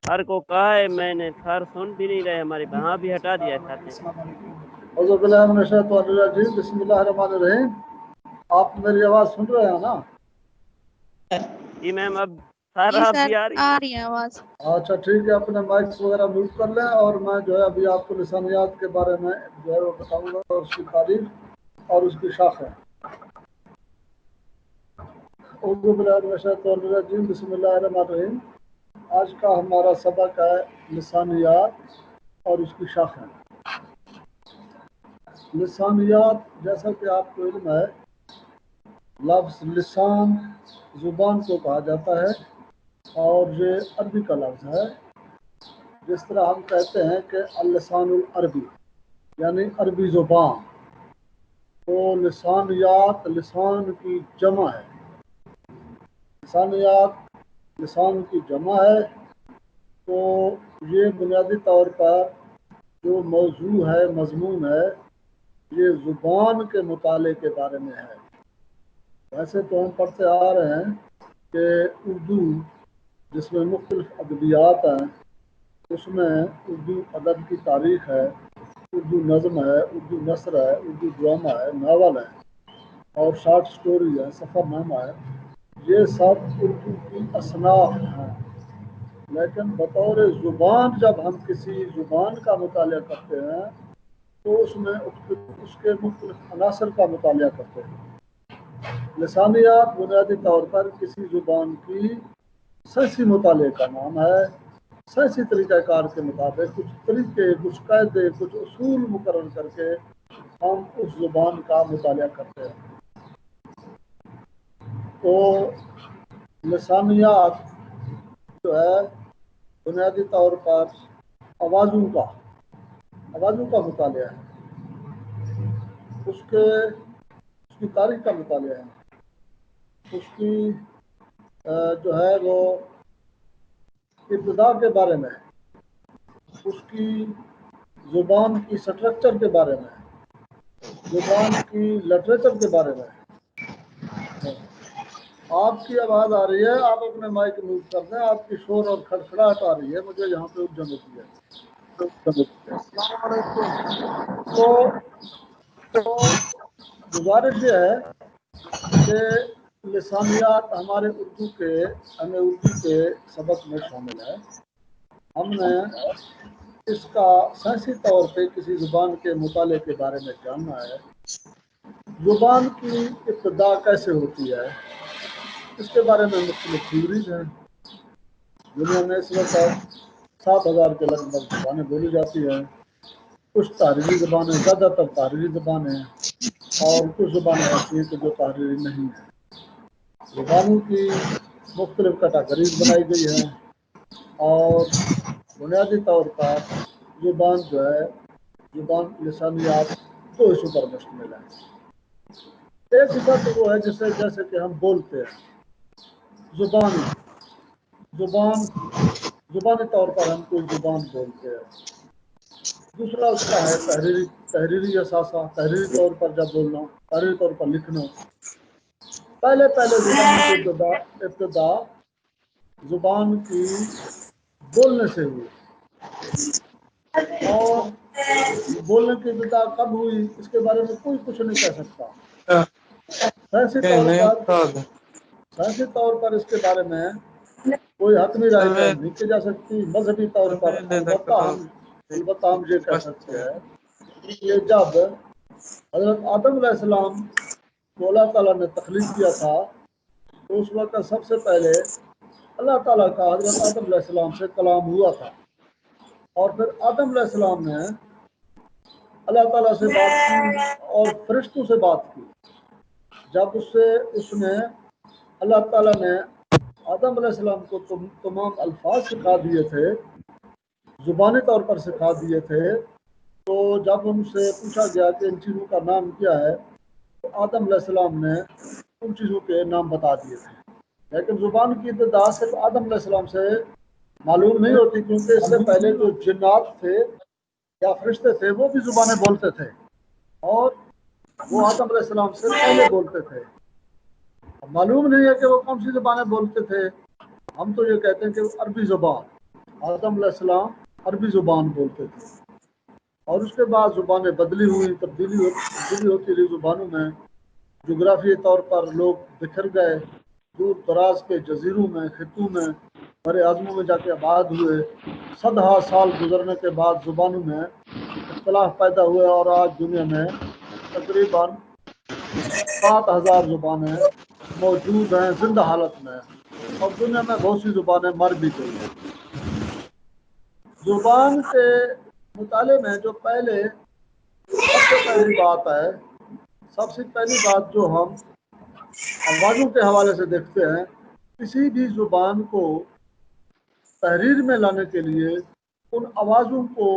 خر کو کہا ہے میں نے، خر سن بھی نہیں رہے ہماری، وہاں بھی ہٹا دیا چاہتے ہیں۔ اعوذ باللہ من الشیطان الرجیم، بسم اللہ الرحمن الرحیم۔ آپ میری آواز سن رہے ہیں نا؟ جی میم، اب خر جی آپ سر کی آ رہی آ ہے؟ رہی ہے آواز۔ اچھا ٹھیک ہے، اپنے مائکس وغیرہ میوٹ کر لیں، اور میں جو ہے ابھی آپ کو لسانیات کے بارے میں جو ہے وہ بتاؤں گا، اور اس کی تاریخ اور اس کی شاخیں۔ اعوذ باللہ من الشیطان الرجیم، بسم اللہ الرحمن الرحیم۔ آج کا ہمارا سبق ہے لسانیات اور اس کی شاخیں۔ لسانیات، جیسا کہ آپ کو علم ہے، لفظ لسان زبان کو کہا جاتا ہے، اور یہ عربی کا لفظ ہے۔ جس طرح ہم کہتے ہیں کہ اللسان العربی یعنی عربی زبان، تو لسانیات لسان کی جمع ہے۔ لسانیات لسان کی جمع ہے، تو یہ بنیادی طور پر جو موضوع ہے، مضمون ہے، یہ زبان کے مطالعے کے بارے میں ہے۔ ویسے تو ہم پڑھتے آ رہے ہیں کہ اردو، جس میں مختلف ادبیات ہیں، اس میں اردو ادب کی تاریخ ہے، اردو نظم ہے، اردو نثر ہے، اردو ڈرامہ ہے، ناول ہے، اور شارٹ سٹوری ہے، سفر نامہ ہے، یہ سب اردو کی اصناف ہیں۔ لیکن بطور زبان جب ہم کسی زبان کا مطالعہ کرتے ہیں تو اس میں اس کے مختلف عناصر کا مطالعہ کرتے ہیں۔ لسانیات بنیادی طور پر کسی زبان کی سائنسی مطالعے کا نام ہے۔ سائنسی طریقہ کار کے مطابق کچھ طریقے، کچھ قاعدے، کچھ اصول مقرر کر کے ہم اس زبان کا مطالعہ کرتے ہیں۔ تو لسانیات جو ہے بنیادی طور پر آوازوں کا مطالعہ ہے، اس کی تاریخ کا مطالعہ ہے، اس کی جو ہے وہ ابتدا کے بارے میں، اس کی زبان کی سٹرکچر کے بارے میں، زبان کی لٹریچر کے بارے میں۔ آپ کی آواز آ رہی ہے، آپ اپنے مائک میوٹ کر دیں، آپ کی شور اور کھڑکھڑاہٹ آ رہی ہے، مجھے یہاں پہ الجھن ہوتی ہے۔ السلام علیکم۔ تو گزارش یہ ہے کہ لسانیات ہمارے اردو کے سبق میں شامل ہے۔ ہم نے اس کا سائنسی طور پہ کسی زبان کے مطالعے کے بارے میں جاننا ہے۔ زبان کی ابتدا کیسے ہوتی ہے، اس کے بارے میں مختلف تھیوریز ہیں۔ دنیا میں اس وقت 7,000 کے لگ بھگ زبانیں بولی جاتی ہیں۔ کچھ تحریری زبانیں، زیادہ تر تحریری زبانیں ہیں، اور کچھ زبانیں ایسی ہیں کہ جو تحریری نہیں ہیں۔ زبانوں کی مختلف کیٹاگریز بنائی گئی ہیں، اور بنیادی طور پر زبان جو ہے، زبان لسانیات دو حصوں پر مشتمل ہے۔ ایک حصہ تو وہ ہے جیسے کہ ہم بولتے ہیں، زبانی طور پر ہم کوئی زبان بولتے ہیں۔ دوسرا اس کا ہے تحریری اثاثہ، تحریری طور پر جب بولنا، تحریری طور پر لکھنا۔ پہلے زبان کی ابتدا زبان کی بولنے سے ہوئی، اور بولنے کی ابتدا کب ہوئی اس کے بارے میں کوئی کچھ نہیں کہہ سکتا۔ سائنسی طور پر اس کے بارے میں کوئی حتمی رائے قائم نہیں کی جا سکتی۔ مذہبی طور پر البتہ ہم یہ کہہ سکتے ہیں کہ جب حضرت آدم علیہ السلام کو اللہ تعالیٰ نے تخلیق کیا تھا، تو اس وقت سب سے پہلے اللہ تعالیٰ کا حضرت آدم علیہ السلام سے کلام ہوا تھا، اور پھر آدم علیہ السلام نے اللہ تعالیٰ سے بات کی اور فرشتوں سے بات کی۔ جب اس نے اللہ تعالیٰ نے آدم علیہ السلام کو تمام الفاظ سکھا دیے تھے، زبانی طور پر سکھا دیے تھے، تو جب ان سے پوچھا گیا کہ ان چیزوں کا نام کیا ہے، تو آدم علیہ السلام نے ان چیزوں کے نام بتا دیے تھے۔ لیکن زبان کی ابتدا صرف آدم علیہ السلام سے معلوم نہیں ہوتی، کیونکہ اس سے پہلے جو جنات تھے یا فرشتے تھے وہ بھی زبانیں بولتے تھے، اور وہ آدم علیہ السلام سے پہلے بولتے تھے۔ معلوم نہیں ہے کہ وہ کون سی زبانیں بولتے تھے۔ ہم تو یہ کہتے ہیں کہ عربی زبان، آدم علیہ السلام عربی زبان بولتے تھے، اور اس کے بعد زبانیں بدلی ہوئی، تبدیلی ہوتی رہی زبانوں میں، جغرافیائی طور پر لوگ بکھر گئے، دور دراز کے جزیروں میں، خطوں میں، بڑے اعظموں میں جا کے آباد ہوئے، صدہا سال گزرنے کے بعد زبانوں میں اختلاف پیدا ہوئے، اور آج دنیا میں تقریباً 7,000 زبانیں موجود ہیں زندہ حالت میں، اور دنیا میں بہت سی زبانیں مر بھی گئی ہیں۔ زبان کے مطالعے میں جو سب سے پہلی بات ہے، سب سے پہلی بات جو ہم آوازوں کے حوالے سے دیکھتے ہیں، کسی بھی زبان کو تحریر میں لانے کے لیے ان آوازوں کو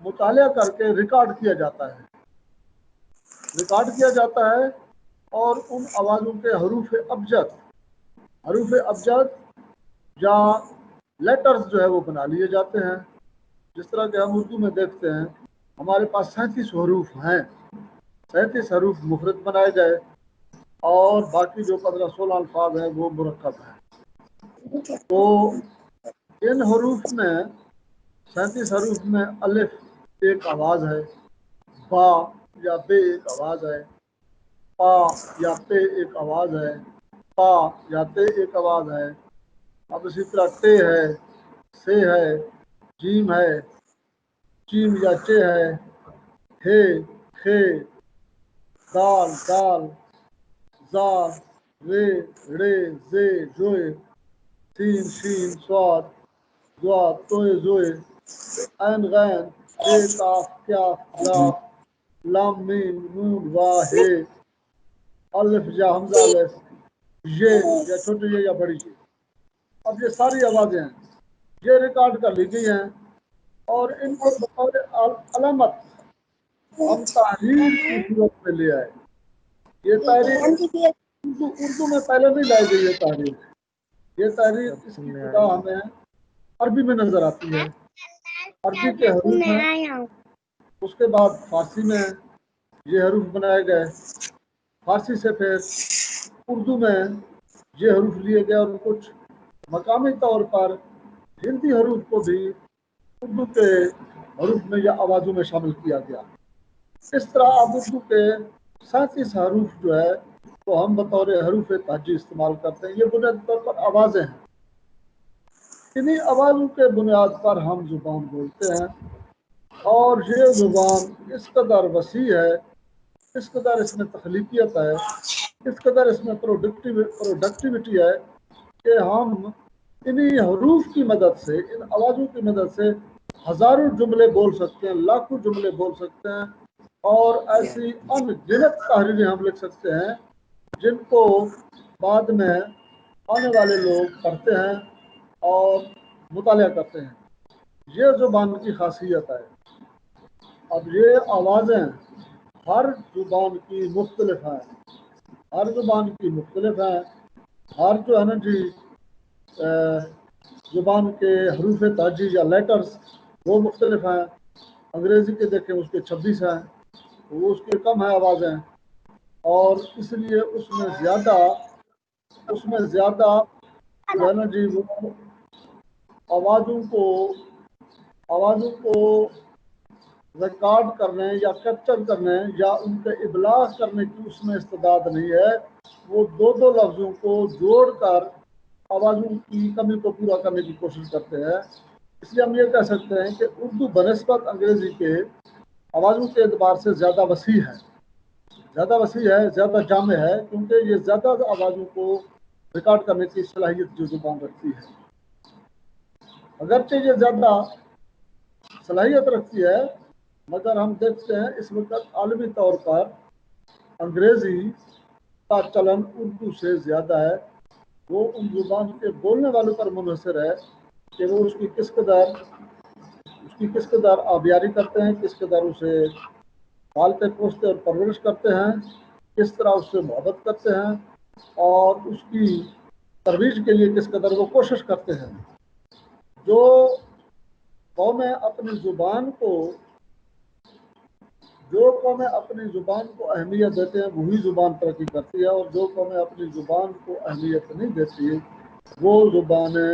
مطالعہ کر کے ریکارڈ کیا جاتا ہے، اور ان آوازوں کے حروف ابجد یا لیٹرز جو ہے وہ بنا لیے جاتے ہیں۔ جس طرح کہ ہم اردو میں دیکھتے ہیں، ہمارے پاس 37 حروف ہیں، 37 حروف مفرد بنائے گئے، اور باقی جو 15-16 الفاظ ہیں وہ مرکب ہیں۔ تو ان حروف میں 37 حروف میں الف ایک آواز ہے، با یا بے ایک آواز ہے، پا یا پے ایک آواز ہے، پا یا تے ایک آواز ہے۔ اب اسی طرح ٹے ہے، سے ہے، جیم ہے، چیم یا چے ہے، ہے، خے، دال، دال، زال، رے، رے، زے، جوئے، سین، شین، سواد، زواد، توئے، زوئے، عین، غین، بے، کاف، کیاف، لاف، لام، میم، نون، واہ، ہے، الف یا حمزہ الف، یہ یا چھوٹی یہ یا بڑی یہ۔ اب یہ ساری آوازیں ہیں، یہ ریکارڈ کر لی گئی ہیں، اور ان کو بطور علامت ہم تحریر کی صورت میں لے آئے۔ یہ تحریر اردو میں پہلے نہیں لائی گئی ہے تحریر، یہ تحریر اس کی ابتدا ہمیں عربی میں نظر آتی ہے، عربی کے حروف میں، اس کے بعد فارسی میں یہ حروف بنائے گئے، فارسی سے پھر اردو میں یہ حروف لیے گئے، اور کچھ مقامی طور پر ہندی حروف کو بھی اردو کے حروف میں یا آوازوں میں شامل کیا گیا۔ اس طرح اب اردو کے 37 حروف جو ہے وہ ہم بطور حروف تہجی استعمال کرتے ہیں۔ یہ بنیادی طور پر آوازیں ہیں، انہی آوازوں کے بنیاد پر ہم زبان بولتے ہیں، اور یہ زبان اس قدر وسیع ہے، اس قدر اس میں تخلیقیت ہے، اس قدر اس میں پروڈکٹیوٹی ہے کہ ہم انہی حروف کی مدد سے، ان آوازوں کی مدد سے ہزاروں جملے بول سکتے ہیں، لاکھوں جملے بول سکتے ہیں، اور ایسی ان گنت تحریریں ہم لکھ سکتے ہیں جن کو بعد میں آنے والے لوگ پڑھتے ہیں اور مطالعہ کرتے ہیں۔ یہ زبان کی خاصیت ہے۔ اب یہ آوازیں ہر زبان کی مختلف ہیں، ہر زبان کی مختلف ہیں، ہر جو ہے نا جی زبان کے حروف تہجی یا لیٹرز وہ مختلف ہیں۔ انگریزی کے دیکھیں اس کے 26 ہیں، وہ اس کے کم ہیں آوازیں، اور اس لیے اس میں زیادہ جو ہے نا جی وہ آوازوں کو ریکارڈ کرنے یا کیپچر کرنے یا ان کے ابلاغ کرنے کی اس میں استعداد نہیں ہے۔ وہ دو لفظوں کو جوڑ کر آوازوں کی کمی کو پورا کرنے کی کوشش کرتے ہیں۔ اس لیے ہم یہ کہہ سکتے ہیں کہ اردو بنسبت انگریزی کے آوازوں کے اعتبار سے زیادہ وسیع ہے، زیادہ جامع ہے، کیونکہ یہ زیادہ آوازوں کو ریکارڈ کرنے کی صلاحیت جو زبان رکھتی ہے۔ اگرچہ یہ زیادہ صلاحیت رکھتی ہے، مگر ہم دیکھتے ہیں اس وقت عالمی طور پر انگریزی کا چلن اردو سے زیادہ ہے۔ وہ ان زبان کے بولنے والوں پر منحصر ہے کہ وہ اس کی کس قدر آبیاری کرتے ہیں، کس قدر اسے پالتے پوستے اور پرورش کرتے ہیں، کس طرح اس سے محبت کرتے ہیں، اور اس کی ترویج کے لیے کس قدر وہ کوشش کرتے ہیں۔ جو قومیں اپنی زبان کو اہمیت دیتے ہیں وہی زبان ترقی کرتی ہے، اور جو قومیں اپنی زبان کو اہمیت نہیں دیتی وہ زبانیں